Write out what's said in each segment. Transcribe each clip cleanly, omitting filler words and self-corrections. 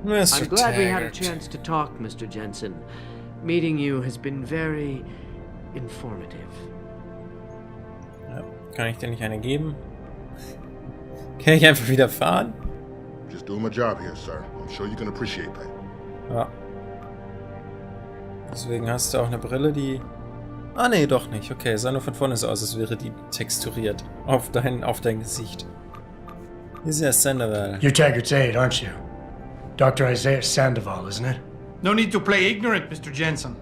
Mr. I'm glad we had a Taggart. chance to talk, Mr. Jensen. Meeting you has been very informative. Ja, kann ich dir nicht eine geben? Kann ich einfach wieder fahren? Just doing my job here, sir. I'm sure you can appreciate that. Ja. Deswegen hast du auch eine Brille, die... Ah, nee, doch nicht. Okay, sah nur von vorne so aus, als wäre die texturiert. Auf dein Gesicht. Hier ist ja Sandoval. You're Taggart's aide, aren't you? Dr. Isaiah Sandoval, isn't it? No need to play ignorant, Mr. Jensen.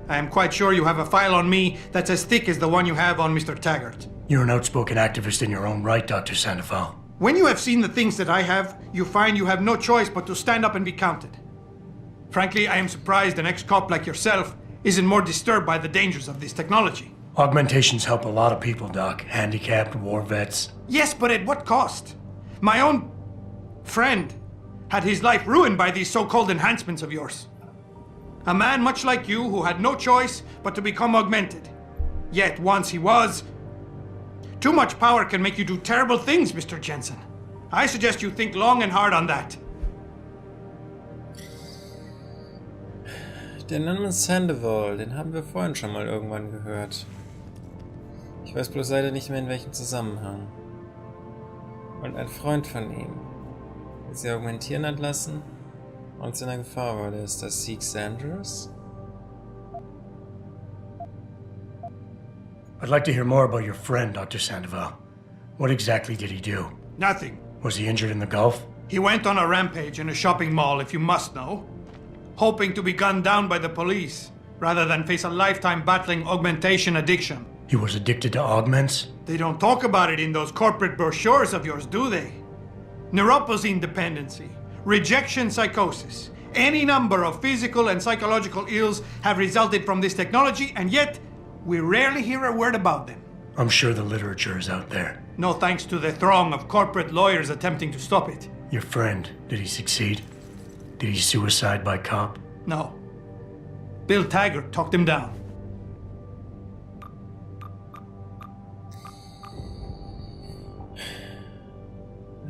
I am quite sure you have a file on me that's as thick as the one you have on Mr. Taggart. You're an outspoken activist in your own right, Dr. Sandoval. When you have seen the things that I have, you find you have no choice but to stand up and be counted. Frankly, I am surprised an ex-cop like yourself isn't more disturbed by the dangers of this technology. Augmentations help a lot of people, Doc. Handicapped, war vets. Yes, but at what cost? My own friend had his life ruined by these so-called enhancements of yours. A man much like you who had no choice but to become augmented. Yet once he was... Too much power can make you do terrible things, Mr. Jensen. I suggest you think long and hard on that. Der Name Sandoval, den haben wir vorhin schon mal irgendwann gehört. Ich weiß bloß leider nicht mehr in welchem Zusammenhang. Und ein Freund von ihm, der sie augmentieren hat lassen und zu einer Gefahr wurde. Ist das Zeke Sanders? I'd like to hear more about your friend, Dr. Sandoval. What exactly did he do? Nothing. Was he injured in the Gulf? He went on a rampage in a shopping mall, if you must know. Hoping to be gunned down by the police, rather than face a lifetime battling augmentation addiction. He was addicted to augments? They don't talk about it in those corporate brochures of yours, do they? Neuroposine dependency, rejection psychosis, any number of physical and psychological ills have resulted from this technology, and yet we rarely hear a word about them. I'm sure the literature is out there. No thanks to the throng of corporate lawyers attempting to stop it. Your friend, did he succeed? Did he suicide by cop? No. Bill Taggart talked him down.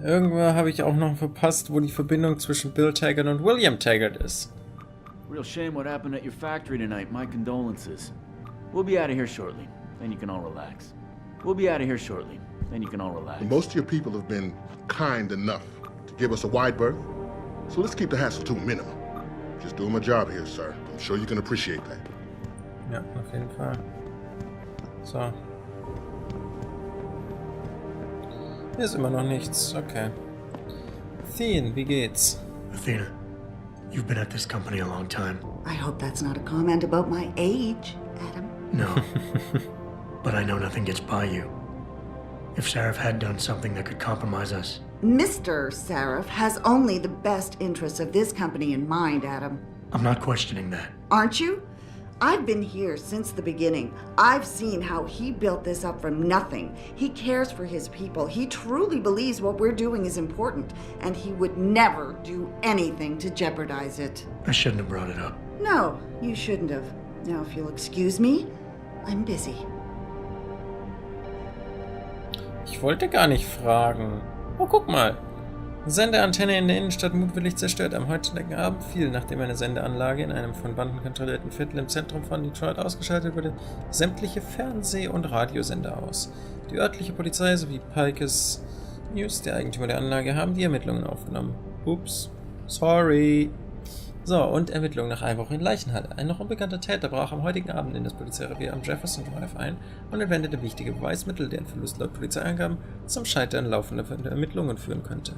Irgendwo habe ich auch noch verpasst, wo die Verbindung zwischen Bill Taggart und William Taggart ist. Real shame what happened at your factory tonight. My condolences. We'll be out of here shortly, then you can all relax. We'll be out of here shortly, then you can all relax. Most of your people have been kind enough to give us a wide berth, so let's keep the hassle to a minimum. Just doing my job here, sir. I'm sure you can appreciate that. Ja, auf jeden Fall. So. Hier ist immer noch nichts. Okay. Thien, wie geht's? Athena, you've been at this company a long time. I hope that's not a comment about my age, Adam. No. But I know nothing gets by you. If Sarif had done something that could compromise us. Mr. Sarif has only the best interests of this company in mind, Adam. I'm not questioning that. Aren't you? I've been here since the beginning. I've seen how he built this up from nothing. He cares for his people. He truly believes what we're doing is important, and he would never do anything to jeopardize it. I shouldn't have brought it up. No, you shouldn't have. Now, if you'll excuse me, I'm busy. Ich wollte gar nicht fragen. Oh, guck mal. Sendeantenne in der Innenstadt mutwillig zerstört. Am heutigen Abend fiel, nachdem eine Sendeanlage in einem von Banden kontrollierten Viertel im Zentrum von Detroit ausgeschaltet wurde, sämtliche Fernseh- und Radiosender aus. Die örtliche Polizei sowie Pikes News, der Eigentümer der Anlage, haben die Ermittlungen aufgenommen. Ups. Sorry. So, und Ermittlungen nach Einbruch in Leichenhalle. Ein noch unbekannter Täter brach am heutigen Abend in das Polizeirevier am Jefferson Drive ein und entwendete wichtige Beweismittel, deren Verlust laut Polizeiangaben zum Scheitern laufender Ermittlungen führen könnte.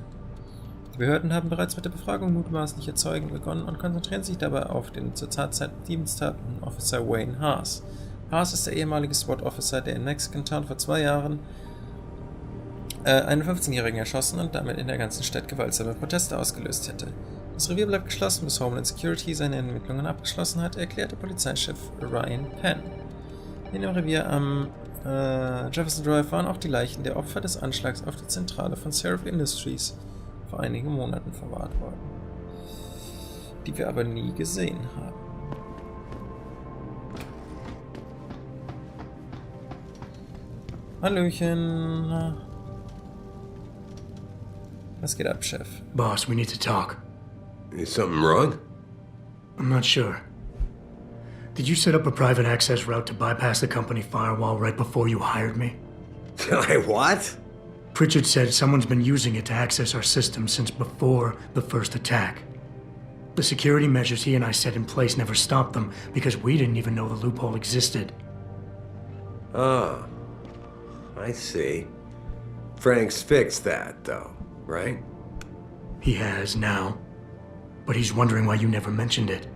Die Behörden haben bereits mit der Befragung mutmaßlicher Zeugen begonnen und konzentrieren sich dabei auf den zur Tatzeit diensthabenden Officer Wayne Haas. Haas ist der ehemalige SWAT-Officer, der in Mexican Town vor 2 Jahren einen 15-Jährigen erschossen und damit in der ganzen Stadt gewaltsame Proteste ausgelöst hätte. Das Revier bleibt geschlossen, bis Homeland Security seine Ermittlungen abgeschlossen hat, erklärte Polizeichef Ryan Penn. In dem Revier am Jefferson Drive waren auch die Leichen der Opfer des Anschlags auf die Zentrale von Sarif Industries vor einigen Monaten verwahrt worden, die wir aber nie gesehen haben. Hallöchen. Was geht ab, Chef? Boss, we need to talk. Is something wrong? I'm not sure. Did you set up a private access route to bypass the company firewall right before you hired me? I what? Pritchard said someone's been using it to access our system since before the first attack. The security measures he and I set in place never stopped them because we didn't even know the loophole existed. Ah, I see. Frank's fixed that, though, right? He has now. But he's wondering why you never mentioned it.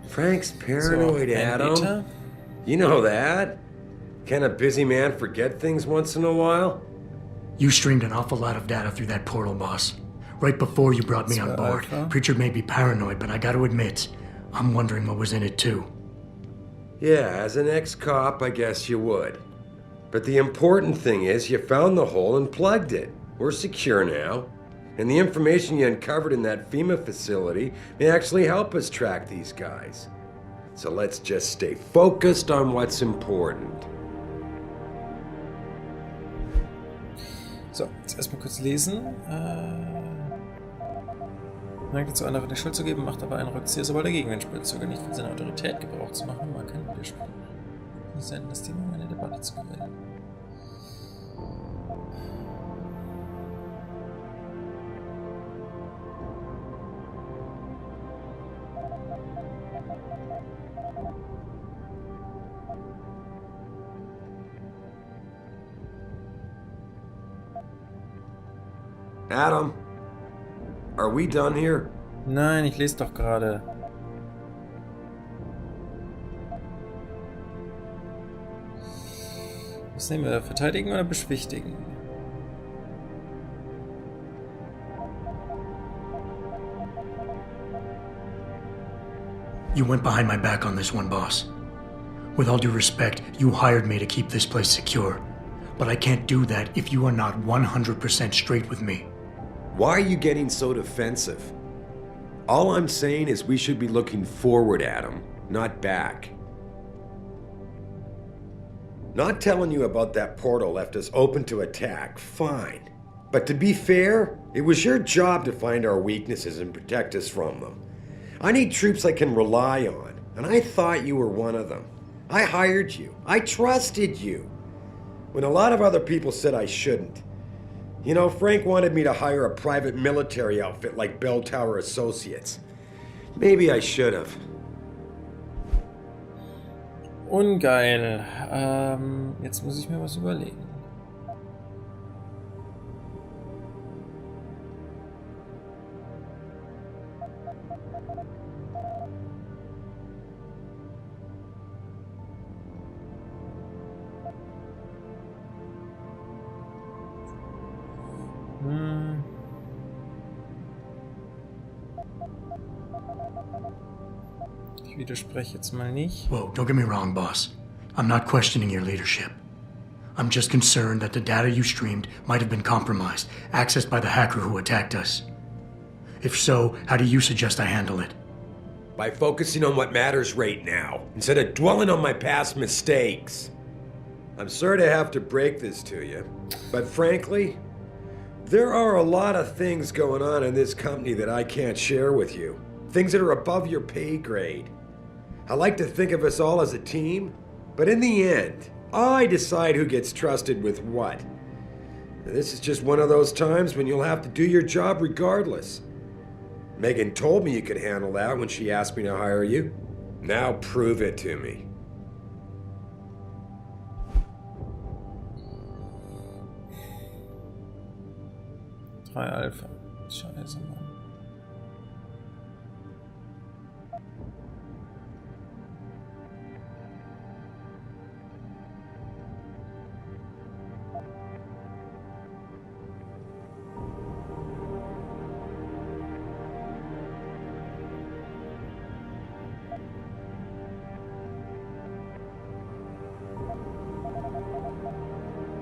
Frank's paranoid, So, Adam. Anbieter? You know that. Can a busy man forget things once in a while? You streamed an awful lot of data through that portal, boss. Right before you brought me on board. Pritchard may be paranoid, but I gotta admit, I'm wondering what was in it too. Yeah, as an ex-cop, I guess you would. But the important thing is you found the hole and plugged it. We're secure now. And the information you uncovered in that FEMA facility may actually help us track these guys. So let's just stay focused on what's important. So, jetzt erstmal kurz lesen. Neigt dazu, anderen die Schuld zu geben, macht aber einen Rückzieher, sobald der Gegenwind spürt, sogar nicht von seiner Autorität Gebrauch zu machen, mag kein Widerspruch. Nicht sein, das Thema, um eine Debatte zu gewinnen. Adam, are we done here? Nein, ich lese doch gerade. Was nehmen wir? Verteidigen oder beschwichtigen? You went behind my back on this one, boss. With all due respect, you hired me to keep this place secure. But I can't do that if you are not 100% straight with me. Why are you getting so defensive? All I'm saying is we should be looking forward, Adam, not back. Not telling you about that portal left us open to attack, fine. But to be fair, it was your job to find our weaknesses and protect us from them. I need troops I can rely on, and I thought you were one of them. I hired you. I trusted you. When a lot of other people said I shouldn't. You know, Frank wanted me to hire a private military outfit like Bell Tower Associates. Maybe I should have. Ungeil. Jetzt muss ich mir was überlegen. Ich widerspreche jetzt mal nicht. Whoa, don't get me wrong, boss. I'm not questioning your leadership. I'm just concerned that the data you streamed might have been compromised, accessed by the hacker who attacked us. If so, how do you suggest I handle it? By focusing on what matters right now, instead of dwelling on my past mistakes. I'm sorry to have to break this to you, but frankly, there are a lot of things going on in this company that I can't share with you. Things that are above your pay grade. I like to think of us all as a team, but in the end, I decide who gets trusted with what. This is just one of those times when you'll have to do your job regardless. Megan told me you could handle that when she asked me to hire you. Now prove it to me. 3 Alpha. Scheiße, Mann.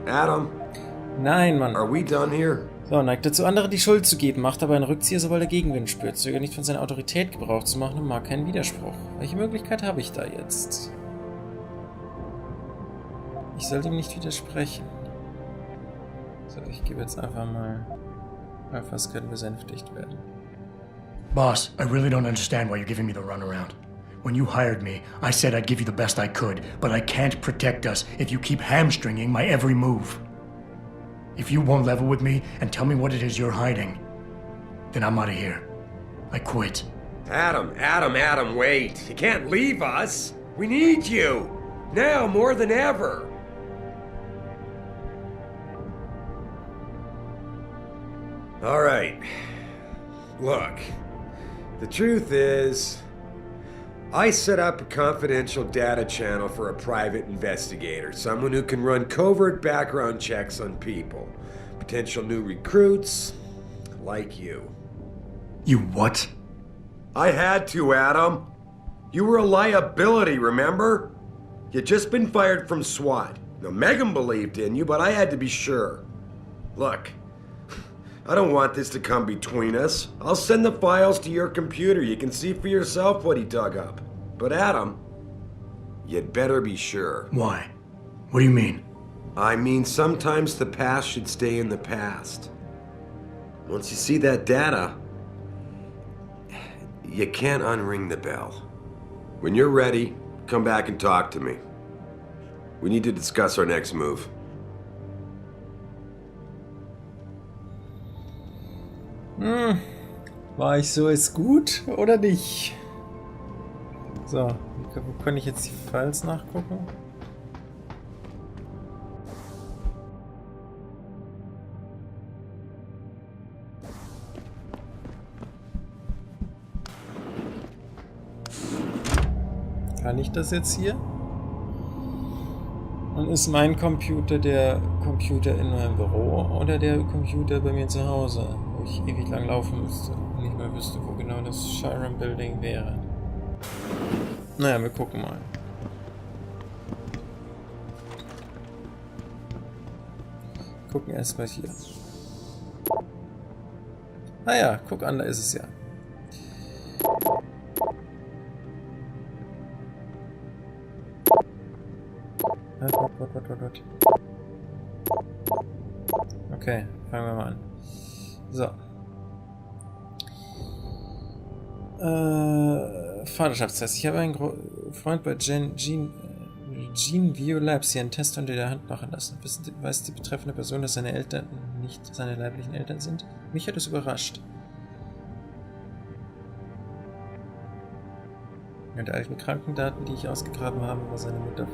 Adam, Nein, Mann. are we done here? So, neigt dazu, andere die Schuld zu geben, macht aber einen Rückzieher, sobald er Gegenwind spürt, zögert nicht von seiner Autorität Gebrauch zu machen und mag keinen Widerspruch. Welche Möglichkeit habe ich da jetzt? Ich sollte ihm nicht widersprechen. So, ich gebe jetzt einfach mal... Alphas können besänftigt werden. Boss, I really don't understand why you're giving me the runaround. When you hired me, I said I'd give you the best I could, but I can't protect us if you keep hamstringing my every move. If you won't level with me and tell me what it is you're hiding, then I'm out of here. I quit. Adam, wait. You can't leave us. We need you. Now more than ever. All right. Look, the truth is, I set up a confidential data channel for a private investigator, someone who can run covert background checks on people, potential new recruits, like you. You what? I had to, Adam. You were a liability, remember? You'd just been fired from SWAT. Now, Megan believed in you, but I had to be sure. Look, I don't want this to come between us. I'll send the files to your computer. You can see for yourself what he dug up. But Adam, you'd better be sure. Why? What do you mean? I mean, sometimes the past should stay in the past. Once you see that data, you can't unring the bell. When you're ready, come back and talk to me. We need to discuss our next move. War ich so jetzt gut oder nicht? So, wo kann ich jetzt die Files nachgucken? Kann ich das jetzt hier? Und ist mein Computer der Computer in meinem Büro oder der Computer bei mir zu Hause, wo ich ewig lang laufen müsste und nicht mehr wüsste, wo genau das Chiron Building wäre? Naja, wir gucken mal. Gucken erstmal hier. Naja, guck an, da ist es ja. Okay, fangen wir mal an. So. Vaterschaftstest. Ich habe einen Freund bei Gene Biolabs hier einen Test unter der Hand machen lassen. Weiß die betreffende Person, dass seine Eltern nicht seine leiblichen Eltern sind? Mich hat es überrascht. Mit alten Krankendaten, die ich ausgegraben habe, war seine Mutter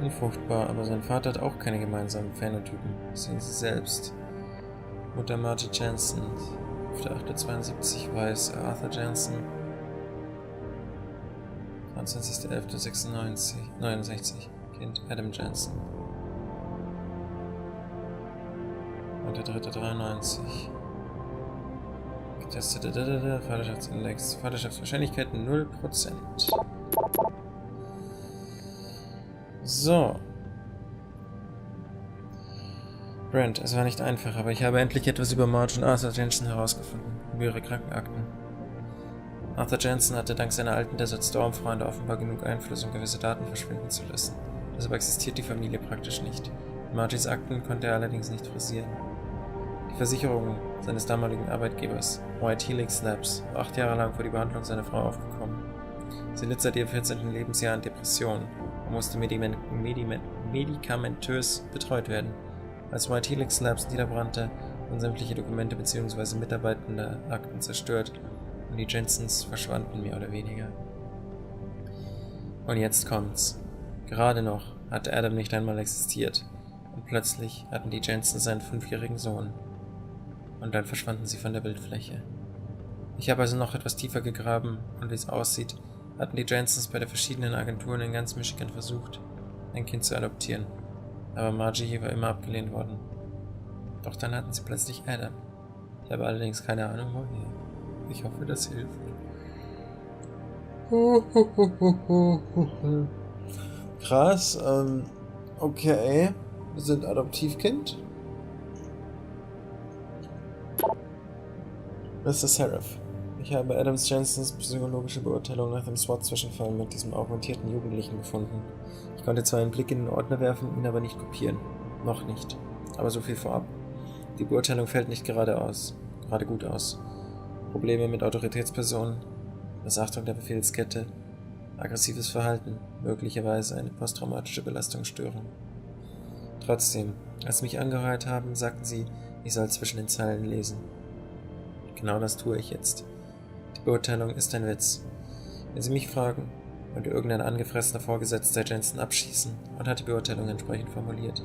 unfruchtbar, aber sein Vater hat auch keine gemeinsamen Phänotypen. Sehen Sie selbst. Mutter Margie Jansen, 5.8.72, weiß Arthur Jansen, 23.11.69, Kind Adam Jansen, 9.3.93, getestete Vaterschaftsindex, Vaterschaftswahrscheinlichkeit 0%. So. Brent, es war nicht einfach, aber ich habe endlich etwas über Marge und Arthur Jansen herausgefunden, über ihre Krankenakten. Arthur Jansen hatte dank seiner alten Desert Storm-Freunde offenbar genug Einfluss, um gewisse Daten verschwinden zu lassen. Deshalb existiert die Familie praktisch nicht. Margies Akten konnte er allerdings nicht frisieren. Die Versicherung seines damaligen Arbeitgebers, White Helix Labs, war 8 Jahre lang vor die Behandlung seiner Frau aufgekommen. Sie litt seit ihrem 14. Lebensjahr an Depressionen und musste medikamentös betreut werden. Als White Helix Labs niederbrannte, wurden sämtliche Dokumente bzw. mitarbeitende Akten zerstört und die Jensens verschwanden mehr oder weniger. Und jetzt kommt's. Gerade noch hatte Adam nicht einmal existiert und plötzlich hatten die Jensens einen 5-jährigen Sohn. Und dann verschwanden sie von der Bildfläche. Ich habe also noch etwas tiefer gegraben und wie es aussieht, hatten die Jensens bei den verschiedenen Agenturen in ganz Michigan versucht, ein Kind zu adoptieren. Aber Margie war immer abgelehnt worden. Doch dann hatten sie plötzlich Adam. Ich habe allerdings keine Ahnung woher. Ich hoffe, das hilft. Krass, okay. Wir sind Adoptivkind. Mr. Seraph. Ich habe Adams Jensens psychologische Beurteilung nach dem SWAT-Zwischenfall mit diesem augmentierten Jugendlichen gefunden. Ich konnte zwar einen Blick in den Ordner werfen, ihn aber nicht kopieren. Noch nicht. Aber so viel vorab. Die Beurteilung fällt nicht gerade gut aus. Probleme mit Autoritätspersonen, Missachtung der Befehlskette, aggressives Verhalten, möglicherweise eine posttraumatische Belastungsstörung. Trotzdem, als sie mich angeheuert haben, sagten sie, ich soll zwischen den Zeilen lesen. Genau das tue ich jetzt. Die Beurteilung ist ein Witz. Wenn Sie mich fragen, wollte irgendein angefressener Vorgesetzter Jensen abschießen und hat die Beurteilung entsprechend formuliert.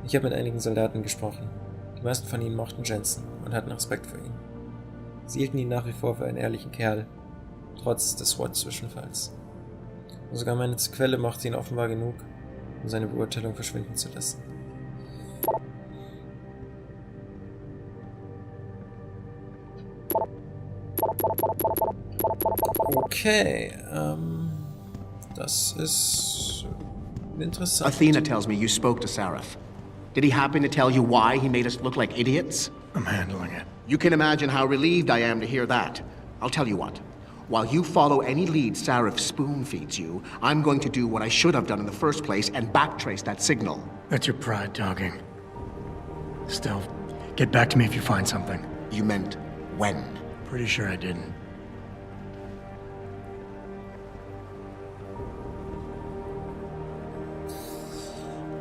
Ich habe mit einigen Soldaten gesprochen. Die meisten von ihnen mochten Jensen und hatten Respekt für ihn. Sie hielten ihn nach wie vor für einen ehrlichen Kerl, trotz des SWAT-Zwischenfalls. Und sogar meine Quelle mochte ihn offenbar genug, um seine Beurteilung verschwinden zu lassen. Okay, das ist interessant. Athena tells me you spoke to Sareth. Did he happen to tell you why he made us look like idiots? I'm handling it. You can imagine how relieved I am to hear that. I'll tell you what. While you follow any lead Sareth spoon-feeds you, I'm going to do what I should have done in the first place and backtrace that signal. That's your pride talking. Still, get back to me if you find something. You meant when? Pretty sure I didn't.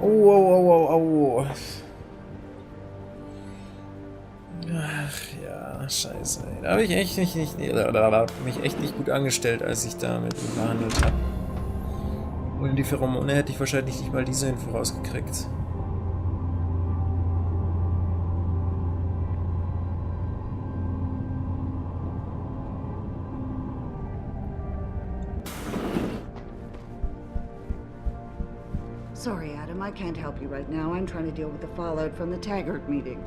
Oh. Ach ja, scheiße. Ey. Da habe ich echt mich echt nicht gut angestellt, als ich da mit ihm verhandelt habe. Ohne die Pheromone hätte ich wahrscheinlich nicht mal diese Info rausgekriegt. Sorry, Adam, I can't help you right now. I'm trying to deal with the fallout from the Taggart meeting.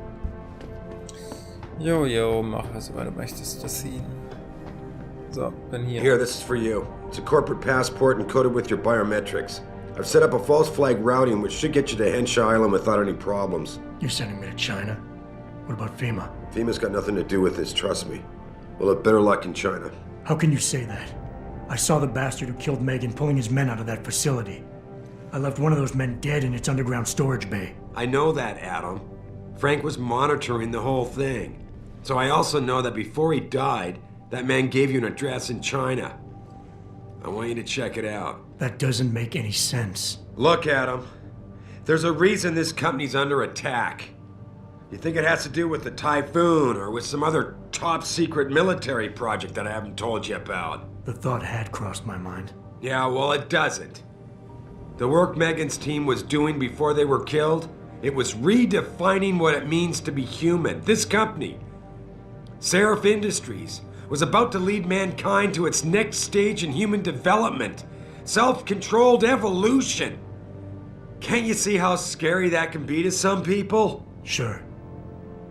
Jo, mach was, weil du möchtest das ziehen. So, bin hier. Here, this is for you. It's a corporate passport encoded with your biometrics. I've set up a false flag routing which should get you to Henshaw Island without any problems. You're sending me to China? What about FEMA? FEMA's got nothing to do with this, trust me. We'll have better luck in China. How can you say that? I saw the bastard who killed Megan pulling his men out of that facility. I left one of those men dead in its underground storage bay. I know that, Adam. Frank was monitoring the whole thing. So I also know that before he died, that man gave you an address in China. I want you to check it out. That doesn't make any sense. Look, Adam. There's a reason this company's under attack. You think it has to do with the typhoon or with some other top-secret military project that I haven't told you about? The thought had crossed my mind. Yeah, well, it doesn't. The work Megan's team was doing before they were killed, it was redefining what it means to be human. This company, Seraph Industries, was about to lead mankind to its next stage in human development. Self-controlled evolution. Can't you see how scary that can be to some people? Sure.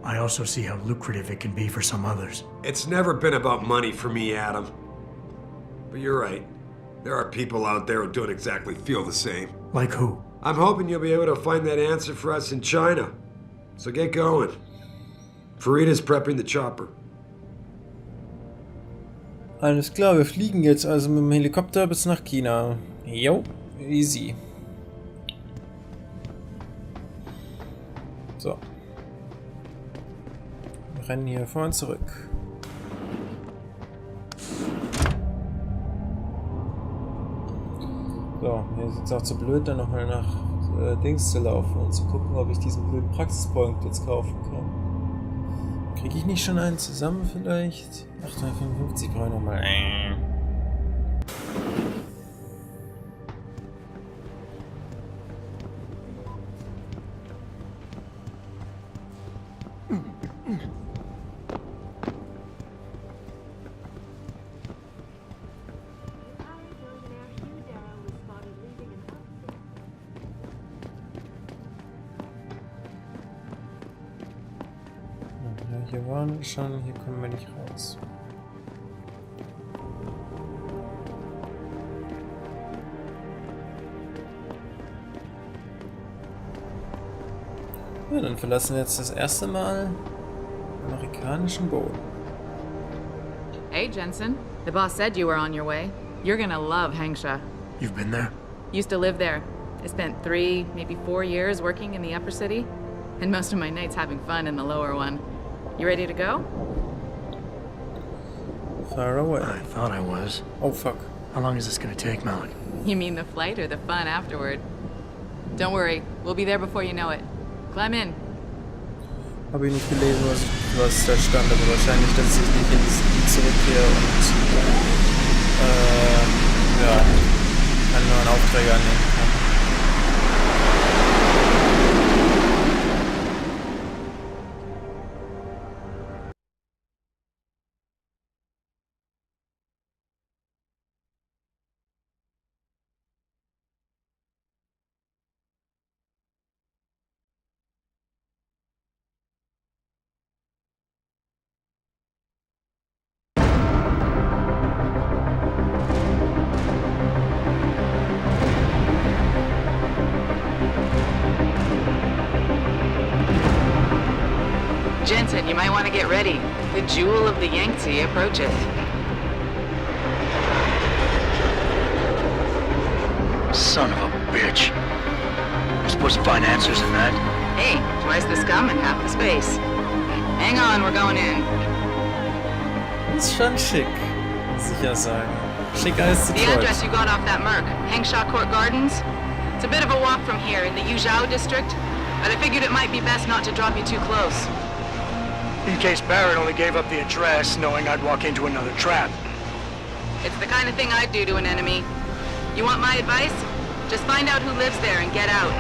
I also see how lucrative it can be for some others. It's never been about money for me, Adam. But you're right. There are people out there who don't exactly feel the same. Like who? I'm hoping you'll be able to find that answer for us in China. So get going. Farida's prepping the chopper. Alles klar, wir fliegen jetzt also mit dem Helikopter bis nach China. Jo, easy. So. Wir rennen hier vor und zurück. So, mir ist jetzt auch zu blöd, dann nochmal nach Dings zu laufen und zu gucken, ob ich diesen blöden Praxispunkt jetzt kaufen kann. Kriege ich nicht schon einen zusammen vielleicht? 855 brauche ich nochmal. Hier waren wir schon, hier kommen wir nicht raus. Ja, dann verlassen wir jetzt das erste Mal den amerikanischen Boden. Hey, Jensen. The boss said you were on your way. You're gonna love Hangsha. You've been there? Used to live there. I spent 3, maybe 4 years working in the upper city, and most of my nights having fun in the lower one. You ready to go? Far away. I thought I was. Oh fuck. How long is this gonna take, Malik? You mean the flight or the fun afterward? Don't worry, we'll be there before you know it. Climb in. Habe ich nicht gelesen, was da stand, aber wahrscheinlich, dass ich nicht ins zurückkehre und ja, einen neuen Aufträge annehmen kann. Jensen, you might want to get ready. The jewel of the Yangtze approaches. Son of a bitch. I'm supposed to find answers in that. Hey, twice the scum and half the space. Hang on, we're going in. Ist schon schick, muss ich ja sagen. Schicker als The Detroit. address you got off that Merc, Hengshaw Court Gardens. It's a bit of a walk from here in the Yuzhou district, but I figured it might be best not to drop you too close. In case Barrett only gave up the address, knowing I'd walk into another trap. It's the kind of thing I'd do to an enemy. You want my advice? Just find out who lives there and get out.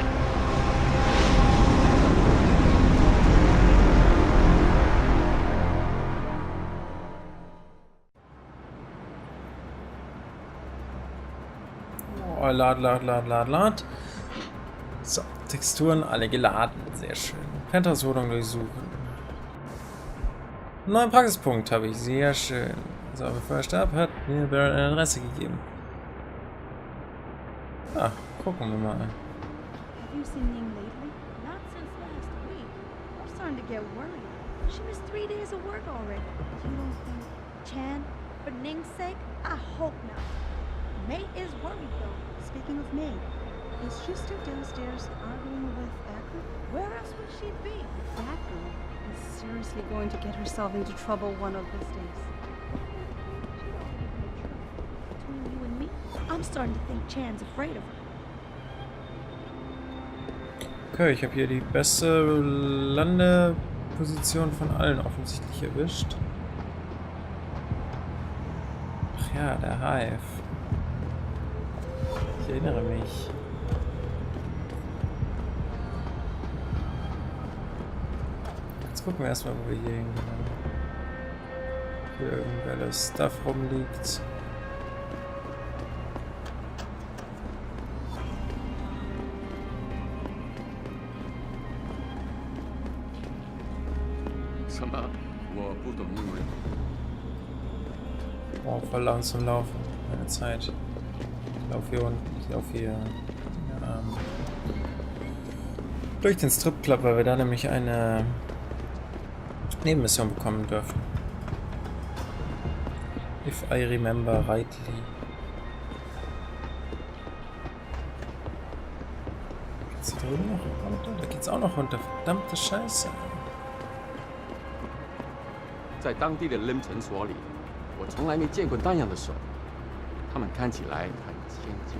Oh, lad. So, Texturen alle geladen. Sehr schön. Penthouse-Wohnung durchsuchen. Einen neuen Praxispunkt habe ich. Sehr schön. So, bevor er starb, hat mir Barrett eine Adresse gegeben. Ah, gucken wir mal. Have you seen Ning lately? Not since last week. I'm starting to get worried. She missed 3 days of work already. You don't think Chan, for Ning's sake? I hope not. May is worried though. Speaking of May, is she still downstairs arguing with Acker? Where else would she be? That girl is seriously going to get herself into trouble one of these days. Between you and me, I'm starting to think Chan's afraid of her. Okay, ich habe hier die beste Landeposition von allen offensichtlich erwischt. Ach ja, der Hive. Ich erinnere mich. Jetzt gucken wir erstmal, wo wir hier hingehen. Hier irgendwelches Stuff rumliegt. Oh, voll langsam laufen. Keine Zeit. Ich laufe hier unten. Ich laufe hier durch den Stripclub, weil wir da nämlich eine Nebenmission bekommen dürfen. If I remember rightly. Geht's hier drüben noch runter? Da geht's auch noch runter. Verdammte Scheiße. 在当地的lâm诊所里，我从来没见过那样的手，他们看起来很先进。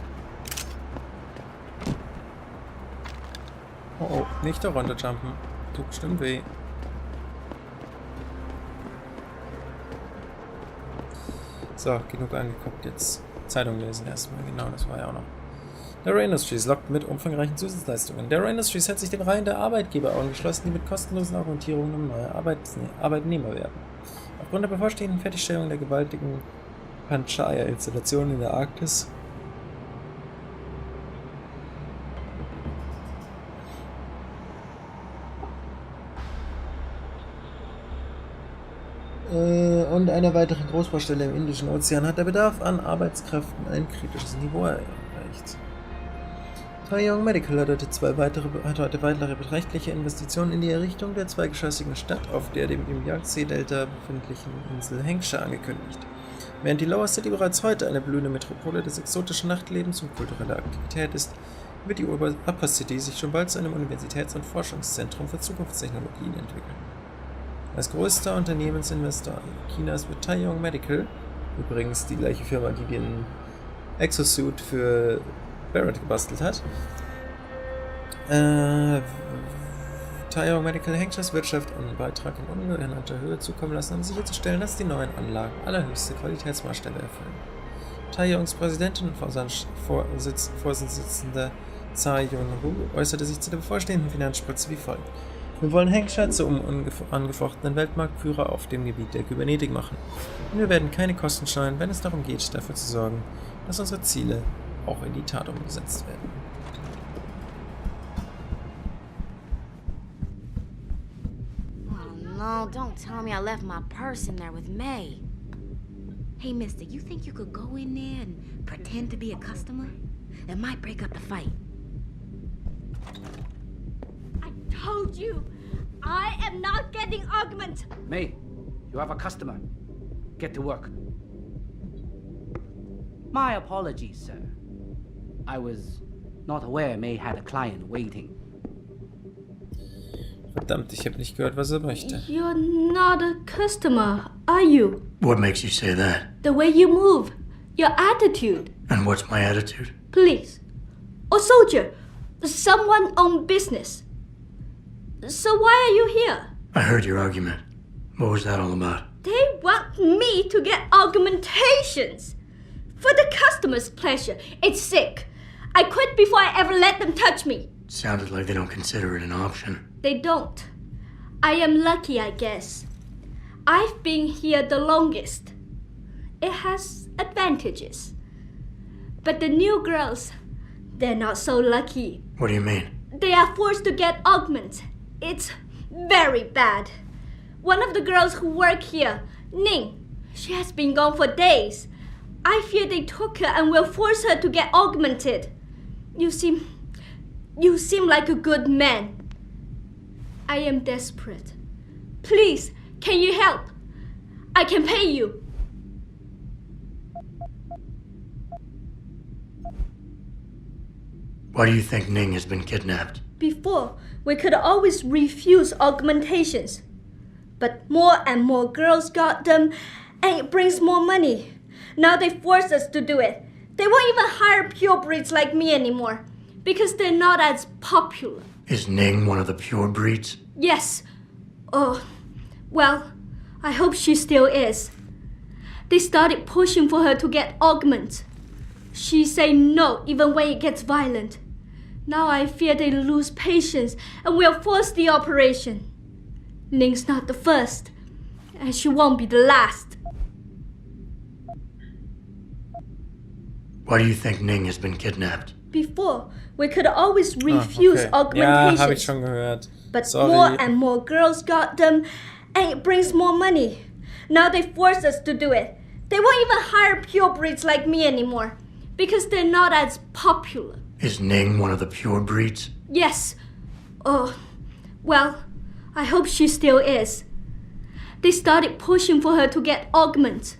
Oh, oh, nicht da runterjumpen. Tut bestimmt weh. So, genug angeguckt jetzt. Zeitung lesen erstmal. Genau, das war ja auch noch. Darrow Industries lockt mit umfangreichen Zusatzleistungen. Darrow Industries hat sich den Reihen der Arbeitgeber angeschlossen, die mit kostenlosen Augmentierungen um neue Arbeitnehmer werben. Aufgrund der bevorstehenden Fertigstellung der gewaltigen Panchaya-Installation in der Arktis und einer weiteren Großbaustelle im Indischen Ozean hat der Bedarf an Arbeitskräften ein kritisches Niveau erreicht. Taeyong Medical hat heute weitere beträchtliche Investitionen in die Errichtung der zweigeschossigen Stadt auf der dem im Yangtze-Delta befindlichen Insel Hengsha angekündigt. Während die Lower City bereits heute eine blühende Metropole des exotischen Nachtlebens und kultureller Aktivität ist, wird die Upper City sich schon bald zu einem Universitäts- und Forschungszentrum für Zukunftstechnologien entwickeln. Als größter Unternehmensinvestor Chinas wird Taiyong Medical, übrigens die gleiche Firma, die den Exosuit für Barrett gebastelt hat, Taiyong Medical Hengshas Wirtschaft einen Beitrag in ungenannter Höhe zukommen lassen, um sicherzustellen, dass die neuen Anlagen allerhöchste Qualitätsmaßstäbe erfüllen. Taiyongs Präsidentin und Vorsitzende Tsai Yun-hu äußerte sich zu der bevorstehenden Finanzspritze wie folgt. Wir wollen Hengsha zum unangefochtenen Weltmarktführer auf dem Gebiet der Kybernetik machen. Und wir werden keine Kosten scheuen, wenn es darum geht, dafür zu sorgen, dass unsere Ziele auch in die Tat umgesetzt werden. No, don't tell me I left my purse in there with May. Hey, mister, you think you could go in there and pretend to be a customer? It might break up the fight. I told you, I am not getting augment. May, you have a customer. Get to work. My apologies, sir. I was not aware May had a client waiting. Verdammt, ich habe nicht gehört, was er möchte. You're not a customer, are you? What makes you say that? The way you move, your attitude. And what's my attitude? Police. Or soldier. Someone on business. So why are you here? I heard your argument. What was that all about? They want me to get augmentations. For the customer's pleasure. It's sick. I quit before I ever let them touch me. Sounded like they don't consider it an option. They don't. I am lucky, I guess. I've been here the longest. It has advantages. But the new girls, they're not so lucky. What do you mean? They are forced to get augments. It's very bad. One of the girls who work here, Ning, she has been gone for days. I fear they took her and will force her to get augmented. You seem like a good man. I am desperate. Please, can you help? I can pay you. Why do you think Ning has been kidnapped? Before, we could always refuse augmentations. But more and more girls got them, and it brings more money. Now they force us to do it. They won't even hire purebreds like me anymore, because they're not as popular. Is Ning one of the pure breeds? Yes. Oh, well, I hope she still is. They started pushing for her to get augments. She say no even when it gets violent. Now I fear they lose patience and will force the operation. Ning's not the first, and she won't be the last. Why do you think Ning has been kidnapped? Before, we could always refuse augmentations. Ja, habe ich schon gehört. But Sorry. more and more girls got them, and it brings more money. Now they force us to do it. They won't even hire purebreds like me anymore, because they're not as popular. Is Ning one of the pure breeds? Yes. Oh, well, I hope she still is. They started pushing for her to get augments.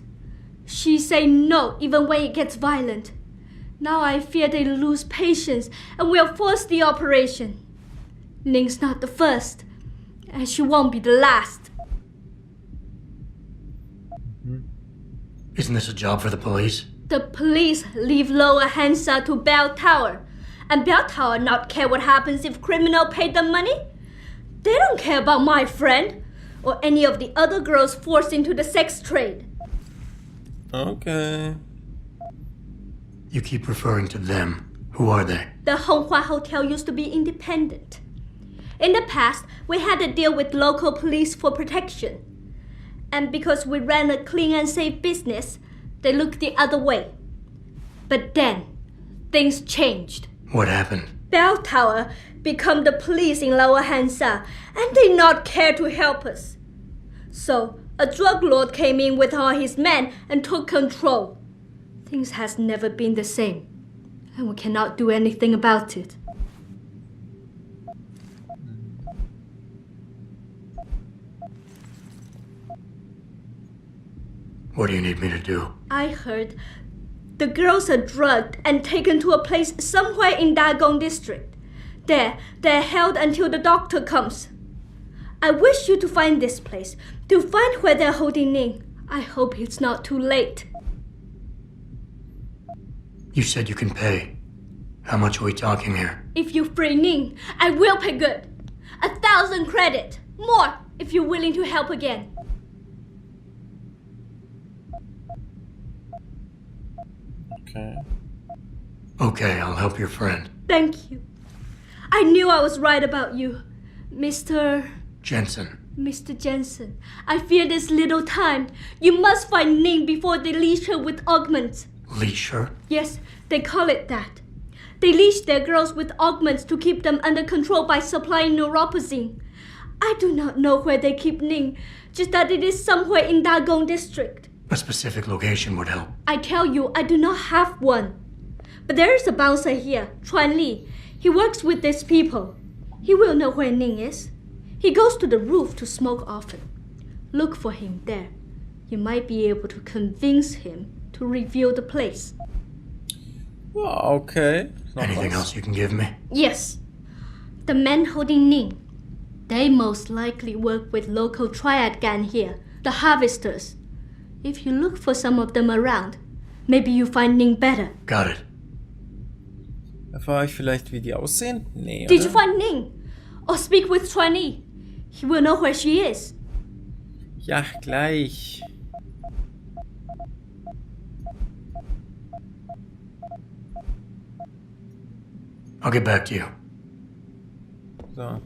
She say no even when it gets violent. Now I fear they lose patience and will force the operation. Ning's not the first, and she won't be the last. Isn't this a job for the police? The police leave Lower Hansa to Bell Tower, and Bell Tower not care what happens if criminal pay them money. They don't care about my friend, or any of the other girls forced into the sex trade. Okay. You keep referring to them. Who are they? The Honghua Hotel used to be independent. In the past, we had to deal with local police for protection. And because we ran a clean and safe business, they looked the other way. But then, things changed. What happened? Bell Tower become the police in Lower Hansa, and they not care to help us. So, a drug lord came in with all his men and took control. Things has never been the same, and we cannot do anything about it. What do you need me to do? I heard the girls are drugged and taken to a place somewhere in Dagong district. There, they're held until the doctor comes. I wish you to find this place, to find where they're holding Ning. I hope it's not too late. You said you can pay. How much are we talking here? If you free Ning, I will pay good. 1,000 credit. More, if you're willing to help again. Okay. Okay, I'll help your friend. Thank you. I knew I was right about you, Mr. Jensen. Mr. Jensen. I fear this little time. You must find Ning before they leash her with augments. Leash her? Yes, they call it that. They leash their girls with augments to keep them under control by supplying neuropozyne. I do not know where they keep Ning, just that it is somewhere in Dagong district. A specific location would help. I tell you, I do not have one. But there is a bouncer here, Chuan Li. He works with these people. He will know where Ning is. He goes to the roof to smoke often. Look for him there. You might be able to convince him to reveal the place. Oh, okay. Anything else you can give me? Yes. The men holding Ning. They most likely work with local triad gang here, the harvesters. If you look for some of them around, maybe you find Ning better. Got it. Erfahre ich vielleicht, wie die aussehen? Nee, Did oder? you find Ning? Or speak with Chuan Li? He will know where she is. Ja, gleich. I'll get back to you. So.